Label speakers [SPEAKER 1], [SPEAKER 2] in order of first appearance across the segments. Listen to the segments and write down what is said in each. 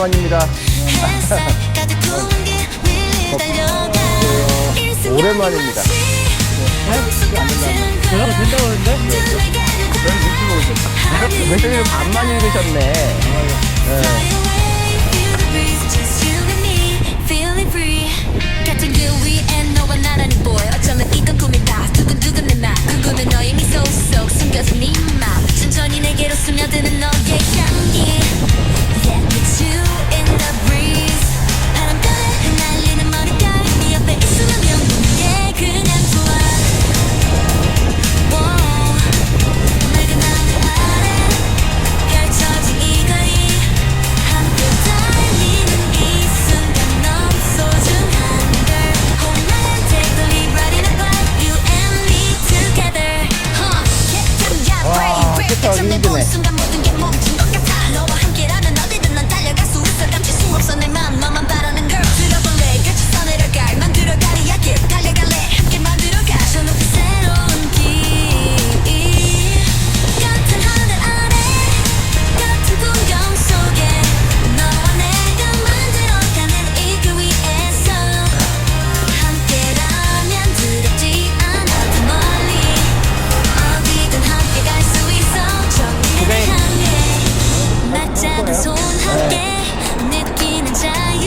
[SPEAKER 1] 오랜만입니다. 오랜만입니다.
[SPEAKER 2] 전화가 된다고 그러는데?
[SPEAKER 1] 메시지를 반만 읽으셨네.
[SPEAKER 3] 같은 그 위엔 너와 나란히 보여. 어쩌면 이건 꿈이다. 두근두근 내 맘. 궁금해 너의 미소 속 숨겨진 네 맘. 천천히 내게로 스며드는 너의 향기. Yeah, it's you in the breeze. 바람결에 흩날리는 머릿결. 네 옆에 있으면 명분게 그냥 좋아. Wow. 맑은 하늘 아래 펼쳐진 이 거리. 함께 달리는 이 순간 너무 소중한 girl. Hold my hand, take the lead, riding a glide. You and me together.
[SPEAKER 1] 세차하기 힘드네.
[SPEAKER 3] 순간 모든 게 멈춘 것 같아. 너와 함께라면 어디든 난 달려갈 수 있어. 감출 수 없어 내 맘 너만 바라는 girl. 들어볼래 같이 서내려갈 만들어갈 이야기 달려갈래 함께 만들어가 저 높이 새로운 길. 같은 하늘 아래 같은 풍경 속에 너와 내가 만들어가는 이 길 위에서 함께라면 두렵지 않아. 더 멀리 어디든 함께 갈 수 있어. 정의를 향해 맞잡은 손 함께 느끼는 자유.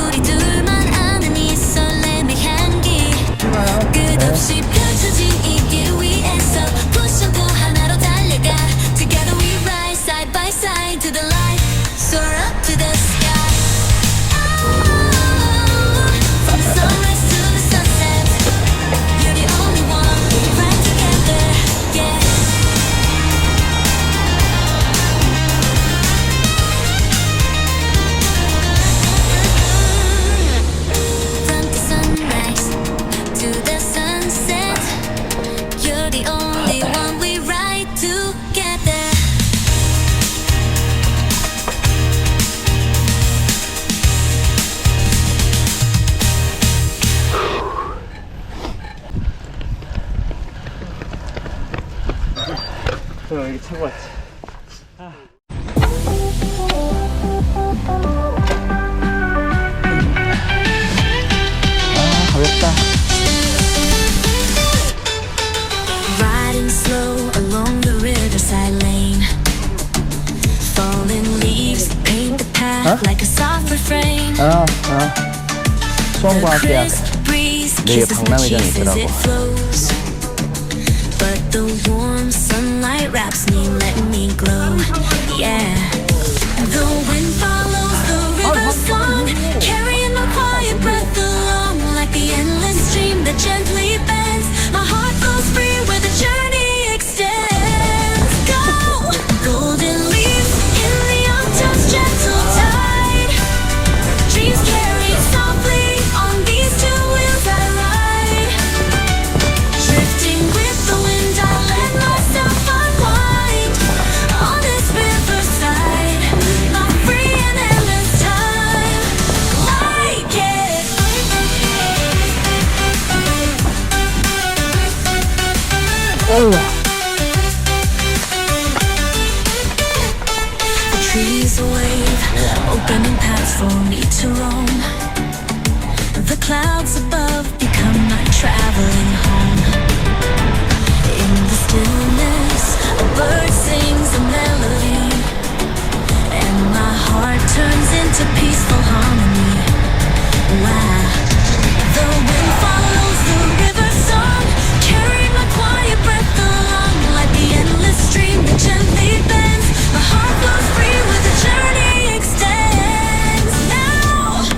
[SPEAKER 3] 우리 둘만 아는 이 설렘의 향기. 끝없이 펼쳐진 이 길 위에서 push on 또 하나로 달려가. Together we rise side by side to the light. Soar up to the sky. From the sunrise to the sunset. You're the only one. Right together. Yeah. From the sunrise to the sunset. You're the only one. We ride together.
[SPEAKER 2] 저 여기 차고 왔지.
[SPEAKER 1] 가볍다.
[SPEAKER 3] Riding slow along the riverside lane. Falling leaves paint the path like a soft refrain.
[SPEAKER 1] 수원과학대학
[SPEAKER 3] Crisp breeze
[SPEAKER 1] 내일
[SPEAKER 3] kisses my
[SPEAKER 1] 박람회장이
[SPEAKER 3] cheeks as
[SPEAKER 1] 있더라고.
[SPEAKER 3] it flows. But the warm sunlight wraps me, letting me glow. Yeah. The wind follows the river's song, carrying my quiet breath along like the endless stream that gently bends. My heart flows free where the journey extends. Go! Golden leaves in the autumn's gentle tide. Dreams carried softly on these two wheels I ride. Drifting with the wind, I let myself unwind on this riverside. My free and endless time, like it. The trees wave, opening paths for me to roam. The clouds above become my traveling home. In the stillness, a bird sings a melody, and my heart turns into peaceful harmony. Wow. The wind follows the river's song, carrying my quiet breath along like the endless stream that gently bends. My heart flows free where the journey extends. Now,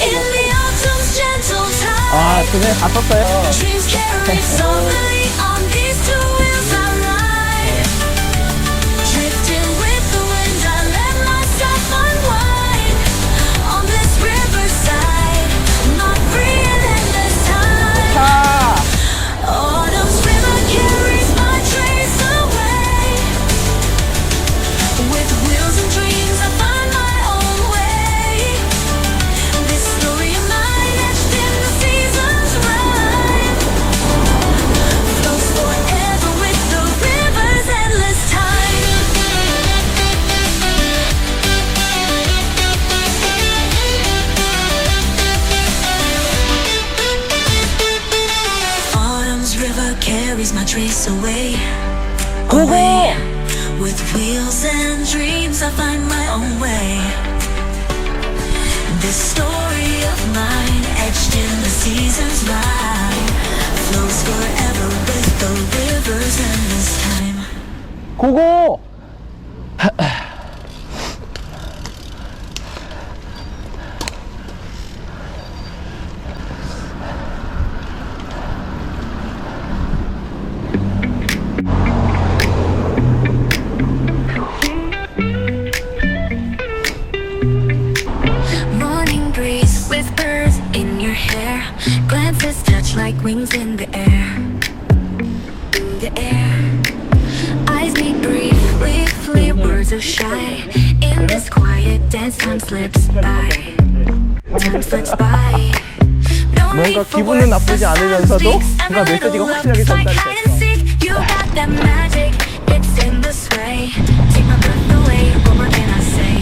[SPEAKER 3] In the autumn's gentle tide,
[SPEAKER 1] 아, 그냥 다 썼어요.
[SPEAKER 3] dreams carry softly on these two wheels I ride. Drifting with the wind, I let myself unwind. On this riverside, not free in endless time.
[SPEAKER 1] 자,
[SPEAKER 3] Autumn's river carries my trace away. With wheels and dreams, I find my own way. This story of mine, etched in the seasons rhyme, flows forever with the river's endless time. Autumn's river carries my trace away. Away. With wheels and dreams, I find my own way. This story of mine, etched in the seasons rhyme, flows forever with the river's endless time.
[SPEAKER 1] 고고!
[SPEAKER 3] Morning breeze with birds in your hair, glances touch like wings in the air. In the air, eyes meet briefly, words are shy. In this quiet dance, time slips by. Time slips by. No
[SPEAKER 1] 뭔가
[SPEAKER 3] need for
[SPEAKER 1] 기분은
[SPEAKER 3] words,
[SPEAKER 1] 나쁘지
[SPEAKER 3] the sun
[SPEAKER 1] 않으면서도
[SPEAKER 3] speaks, and
[SPEAKER 1] 뭔가
[SPEAKER 3] a
[SPEAKER 1] 메시지가
[SPEAKER 3] little
[SPEAKER 1] 확실하게
[SPEAKER 3] love's like
[SPEAKER 1] 전달이
[SPEAKER 3] hide
[SPEAKER 1] 됐어.
[SPEAKER 3] and seek. You got that magic, it's in the sway. Take my breath away, what more can I say?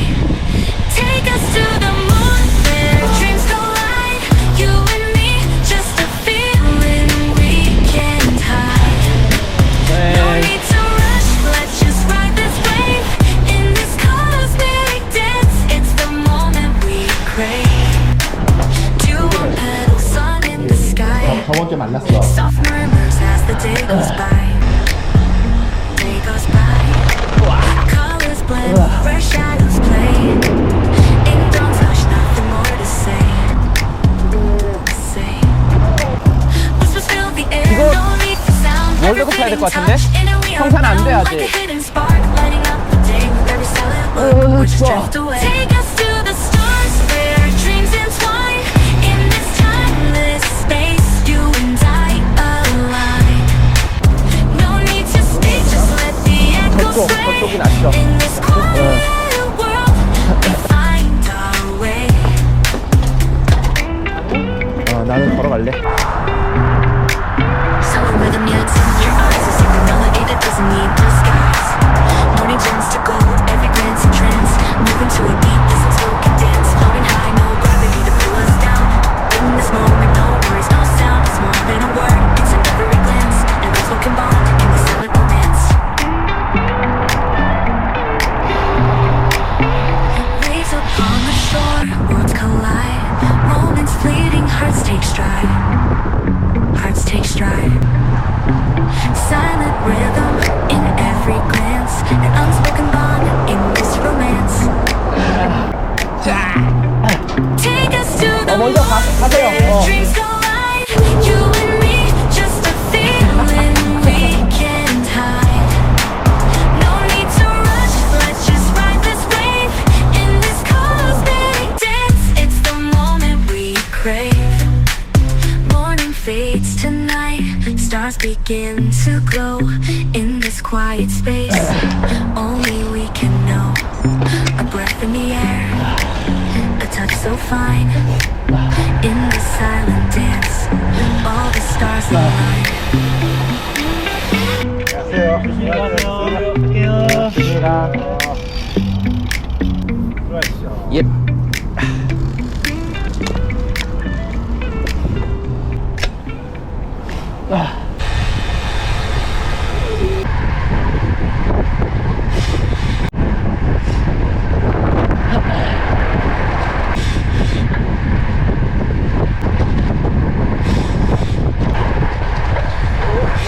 [SPEAKER 3] Take us to the moon, where dreams collide. You and me, just a feeling we can't hide. No
[SPEAKER 1] 네.
[SPEAKER 3] need to rush, let's just ride this wave. In this cosmic dance, it's the moment we crave. Dew on petals, sun in the sky.
[SPEAKER 1] 저번 주에 만났어.
[SPEAKER 3] Soft murmurs as the day goes by. Day goes by. Colors blend, fresh shadows play. In dawn's hush, nothing more to say. Say. Whispers fill the air,
[SPEAKER 1] 이거
[SPEAKER 3] no need for sound.
[SPEAKER 1] 월드컵 해야 될 것 같은데?
[SPEAKER 3] Touch, in and we are
[SPEAKER 1] 청산 안 돼,
[SPEAKER 3] bound
[SPEAKER 1] 아직.
[SPEAKER 3] like a hidden spark, lighting up the day with every silent look. We're just
[SPEAKER 1] 좋아.
[SPEAKER 3] drift away. Take us to the stars where dreams entwine. In this timeless space, you and I align. No need to speak, just let the echoes
[SPEAKER 1] 저쪽이
[SPEAKER 3] sway.
[SPEAKER 1] 낫죠.
[SPEAKER 3] In this quiet world, we find our way.
[SPEAKER 1] 나는 걸어갈래.
[SPEAKER 3] Soft rhythm, yeah, it's in your eyes. A secret melody that doesn't need disguise. Morning turns to gold, every glance a trance. Moving to a beat, this unspoken dance. Floating high, no gravity to pull us down. In this moment, no worries, no sound. It's more than a word, it's in every glance. And that's what can bond in this silent romance. Waves upon the shore, worlds collide. Moments fleeting, hearts take stride. Hearts take stride. Silent rhythm in every glance. An unspoken bond in this romance. Take us to the
[SPEAKER 1] 먼저 가세요.
[SPEAKER 3] where dreams collide. You and me, just a feeling we can't hide. No need to rush, let's just ride this wave. In this cosmic dance, it's the moment we crave. Morning fades to night, stars begin to glow. In this quiet space, only we can know. A breath in the air, a touch so fine. In this silent dance, all the stars align.
[SPEAKER 2] 안녕하세요. 갈게요. 들어가시죠.
[SPEAKER 1] 예.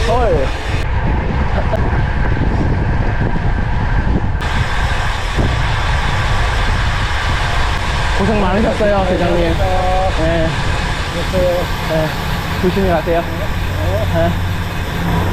[SPEAKER 1] 헐. 고생 많으셨어요, 대장님. 네. 조심히 가세요. 네.